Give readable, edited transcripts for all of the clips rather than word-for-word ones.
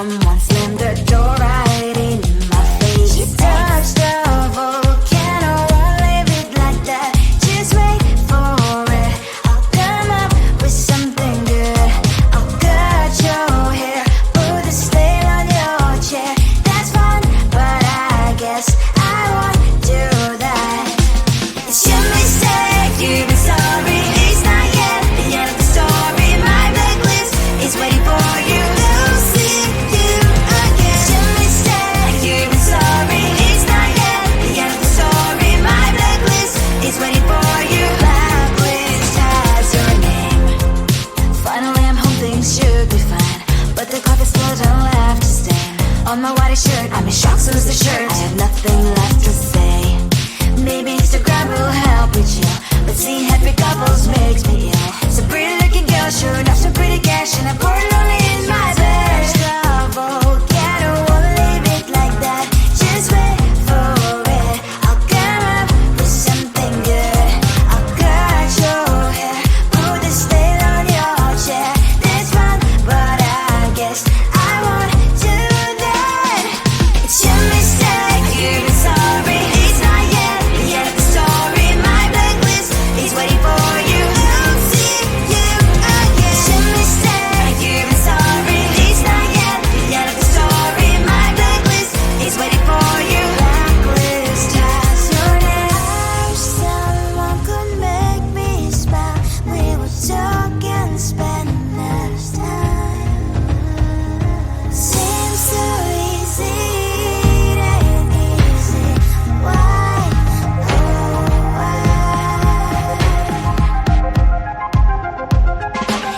someone slammed the door right in my face. You touched the volcano, won't leave it like that. Just wait for it. I'll come up with something good. I'll cut your hair, put a stain on your chair. That's fun, but I guess I won't do that. It's your mistake, you've been sorry. It's not yet the end of the story. My blacklist is waiting for you. We'll see you again. It's your mistake, you've been sorry. It's not yet the end of the story. My blacklist is waiting for you. Blacklist has your name. Finally I'm home, things should be fine, but the carpet's spilled and left a stain on my white shirt. I'm in shock, so is the shirt. I have nothing left to say. Maybe Instagram will help me chill, but seeing happy couples makes me ill. Some pretty looking girl showing off some pretty cash, and I'm pouring lonely in my bed. Volcano, won't leave it like that. Just wait for it. I'll come up with something good. I'll cut your hair, put the stain on your chair. That's fun, but I guess I won't do that. It's your mistake, you've been sorry. It's not yet the end of the story. My blacklist is waiting for you. We'll see you again. It's your mistake, you've been sorry. It's not yet the end of the story. My blacklist is waiting for you. Blacklist has your name. I wish someone could make me smile. We would talk and spend less time. Seems so easy, it ain't easy. Why, oh why?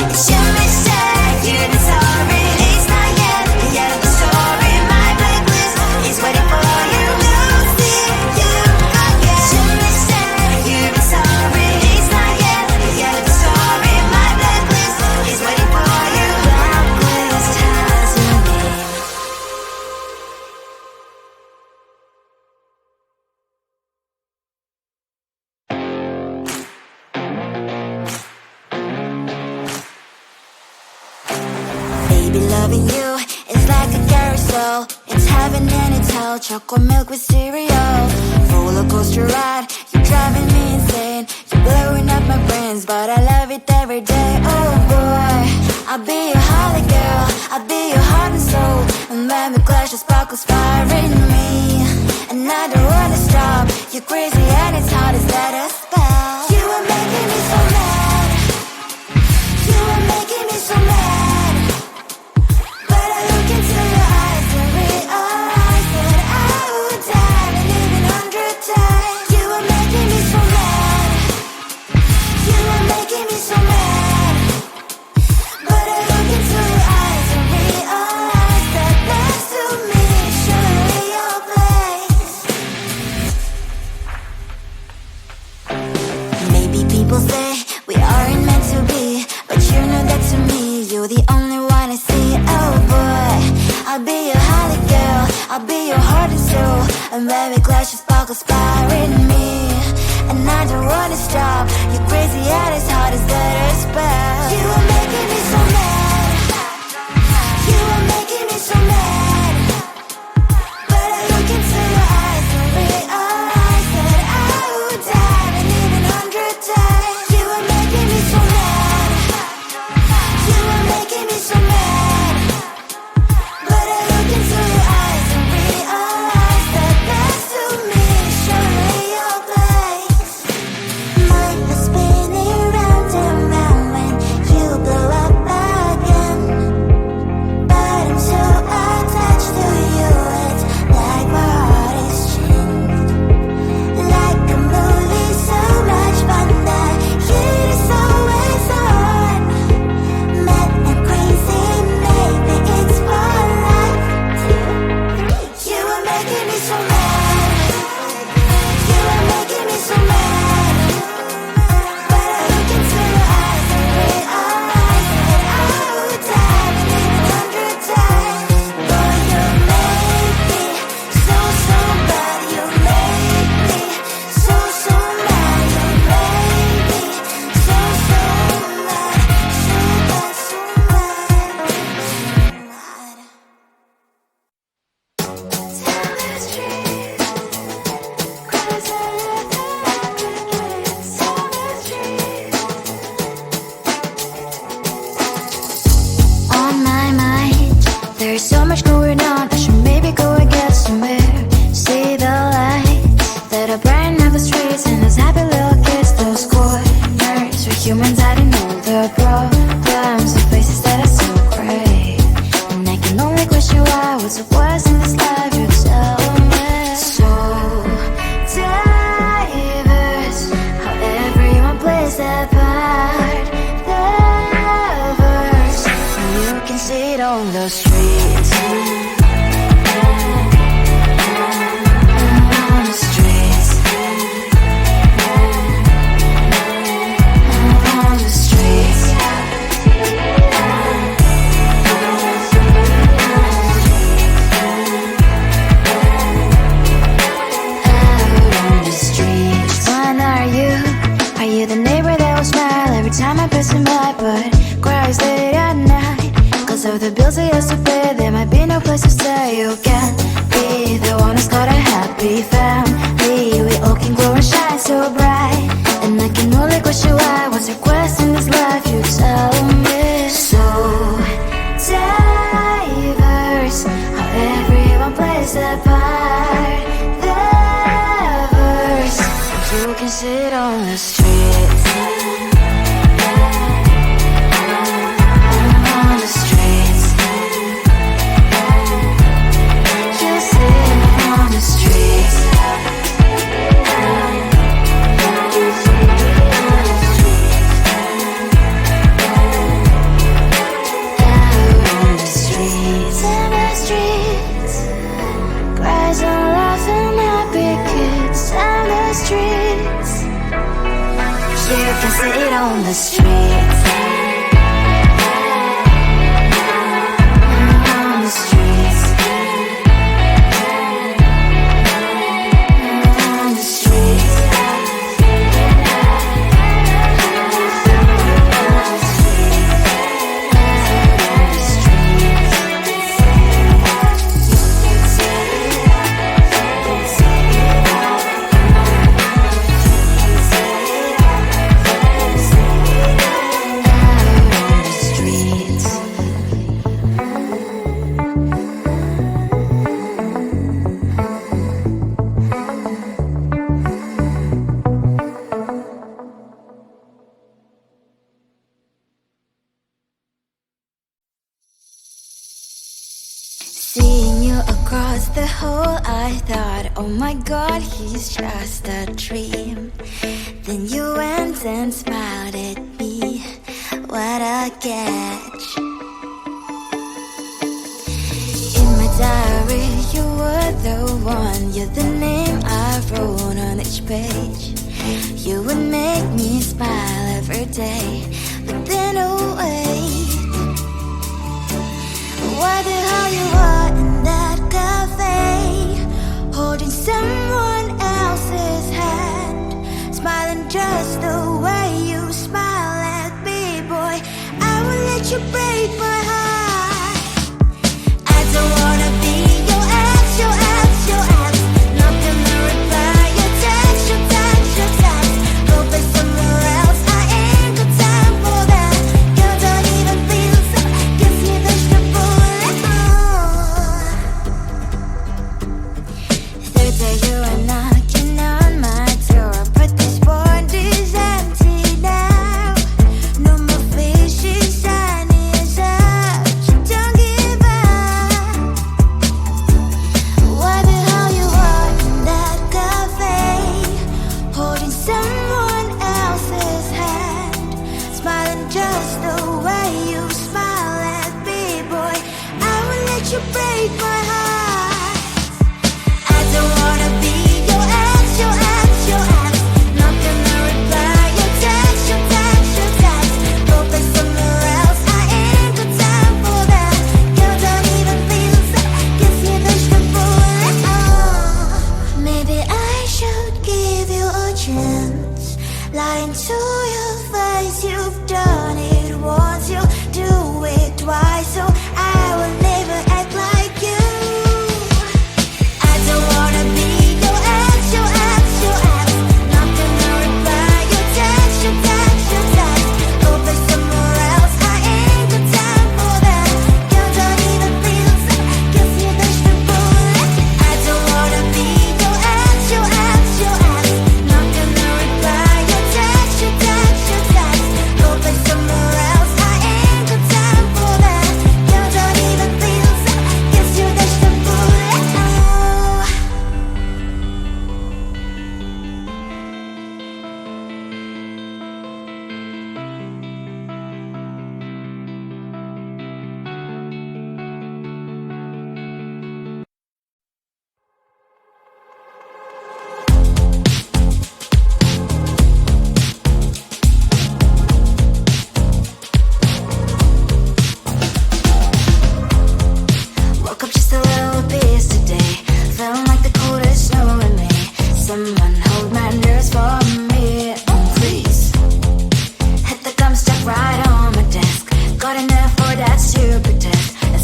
It's your mistake, you've been sorry. It's not yet the end of the story. My blacklist is waiting for you. We'll see you again. It's your mistake, you've been sorry. It's not yet the end of the story. My blacklist is waiting for you. Blacklist has your name. Baby, loving you is like a carousel. It's heaven and it's hell. Chocolate milk with cereal. Roller coaster ride, you're driving me insane. You're blowing up my brains, but I love it every day. Oh boy, I'll be your holly girl. I'll be your heart and soul. And when we clash, the sparkles fire in me. And I don't wanna stop. You're crazy and it's hard as let us spell. You are making me so mad. You are making me so mad. But I look into your eyes and realize that I would die and even 100 times. You are making me so mad. You are making me so mad. But I look into your eyes and realize that next to me is surely your place. Maybe people say we aren't meant to be, but you know that to me, you're the only one I see. Oh boy, I'll be your holly girl. I'll be your heart and soul. And when we clash, the sparkles fire in me. And I don't wanna stop. You're crazy and as hard as let her spell. You are making me so mad. You are making me so mad. But I look into your eyes and realize that I would die and even 100 times. You are making me so mad. You are making me so mad. But I look into your eyes and realize that next to me is surely your place. Mind is spinning round. There's so much going on, I should maybe go and get some air. See the lights that are brighten up the streets, and those happy little kids, those corners where humans hiding all their problems, the places that are so great. And I can only question why, what's the worst in this life, you tell me. So diverse, how everyone plays their part. Diverse, and you can see it on the streets. On the streets. On the streets. Are you the neighbor that will smile every time I pass him by, but cries late at night? Cause of the bills he has to pay, there might be no place to stay. You can be the one who's got a happy family. We all can glow and shine so bright, and I can only question why, what's your quest in this life, you tell me. So diverse, how everyone plays their part. Diverse, you can sit on the streets. On the streets. You sit on the streets. Out on the streets. On the streets. Cries and laughing happy kids. On the streets. You can see it on the streets. On the streets. On the streets. Seeing you across the hall, I thought, oh my god, he's just a dream. Then you went and smiled at me. What a catch. In my diary, you were the one. You're the name I wrote on each page. You would make me smile every day. But then, oh wait, what the hell you are in that cafe, holding someone else's hand, smiling just the way you smile at me, boy. I will let you break my heart. I don't wanna be your ex, your ex, your ex. Not gonna reply your text, your text, your text. Go play somewhere else, I ain't got time for that. You don't even feel so, gives me vegetable. Third day you are knocking on my door, but this board is empty now. No more fishes, sun is out. You don't give up. What the hell you are in that cafe, holding someone else's hand, smiling just the way you smile at me, boy. I will let you break my heart. I don't wanna be your ex, your ex, your ex. Not gonna reply your text, your text, your text. Go play somewhere else, I ain't got time for that. You don't even feel so, gives me vegetable. Maybe I should give you a chance. Lying to your face, you've done it once, you do it twice, so I will never act like you.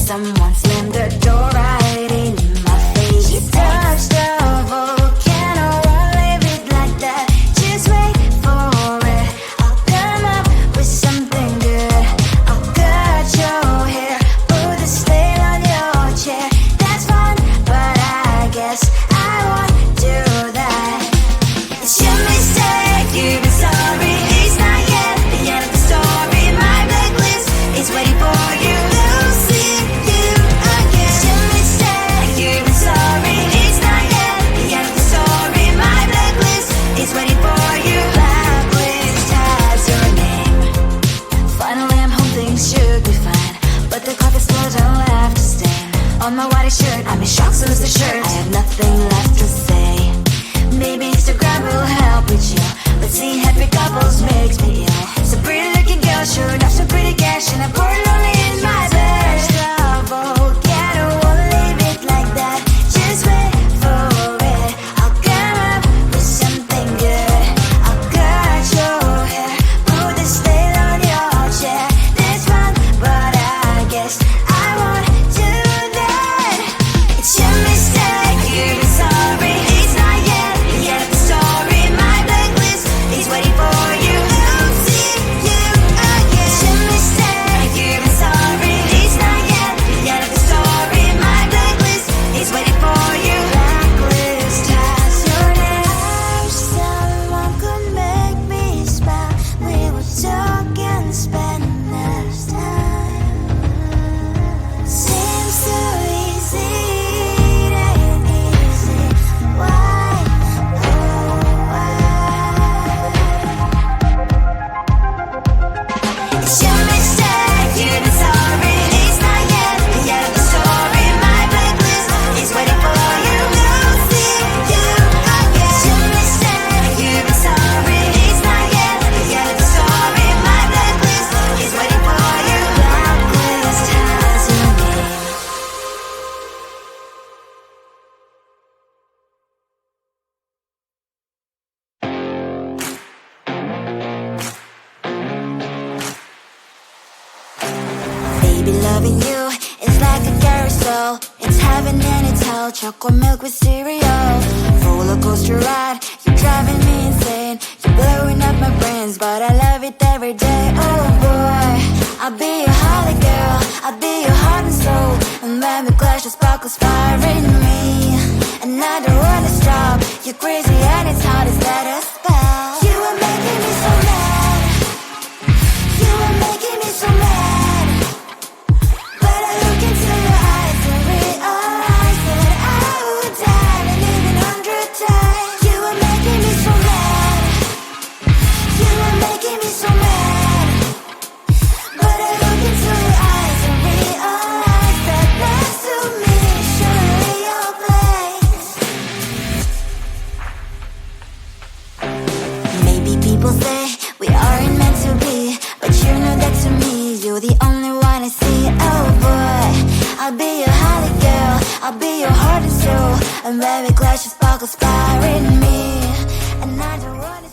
someone slammed the door right in my face. You touched the volcano, won't leave it like that. Just wait for it. I'll come up with something good. I'll cut your hair, put a slate on your chair. That's fun, but I guess I won't do that. It's your mistake, you've been sorry. It's not yet the end of the story. My blacklist is waiting for you. Losing you again. It's your mistake, you've been sorry. It's not yet the end of the story. My blacklist is waiting for you. Blacklist has your name. Finally I'm home, things should be fine, but the clock is still don't left to stain. On my white shirt, I'm in shock, so is the shirt. I have nothing left to say. Maybe Instagram will help with you, but seeing happy couples makes me ill. So pretty looking girl, sure enough, so pretty cash, and I pour it only in my bed. Volcano, won't leave it like that. Just wait for it. I'll come up with something good. I'll cut your hair, put the slate on your chair. That's fun, but I guess I won't do that. It's your mistake, you've been sorry. It's not yet the end of the story. My blacklist is waiting for you. Losing you again. It's your mistake, you've been sorry. It's not yet the end of the story. My blacklist is waiting for you. Blacklist has your name. I wish someone could make me smile. We would talk and spend less time. Seems so easy, it ain't easy. Why, oh why? It's your mistake, you've been sorry. It's not yet the end of the story. My blacklist is waiting for you. Losing you again. It's your mistake, you've been sorry. It's not yet the end of the story. My blacklist is waiting for you. Blacklist has your name. Baby, loving you is like a carousel. It's heaven and it's hell. Chocolate milk with cereal. Roller coaster ride. You're driving me insane. You're blowing up my brains, but I love it every day. Oh boy, I'll be your holly girl. I'll be your heart and soul. And when we clash, the sparkles fire in me. And I don't wanna stop. You're crazy and it's hard to set a spell. You are making me so mad. You are making me so mad. But I look into your eyes and realize that I would die and even 100 times. You are making me so mad. You are making me so mad. But I look into your eyes and realize that next to me is surely your place. Maybe people say we aren't meant to be, but you know that to me, you're the only one I see. Oh boy, I'll be your holly girl. I'll be your heart and soul. And when we clash, the sparkles fire in me. And I don't wanna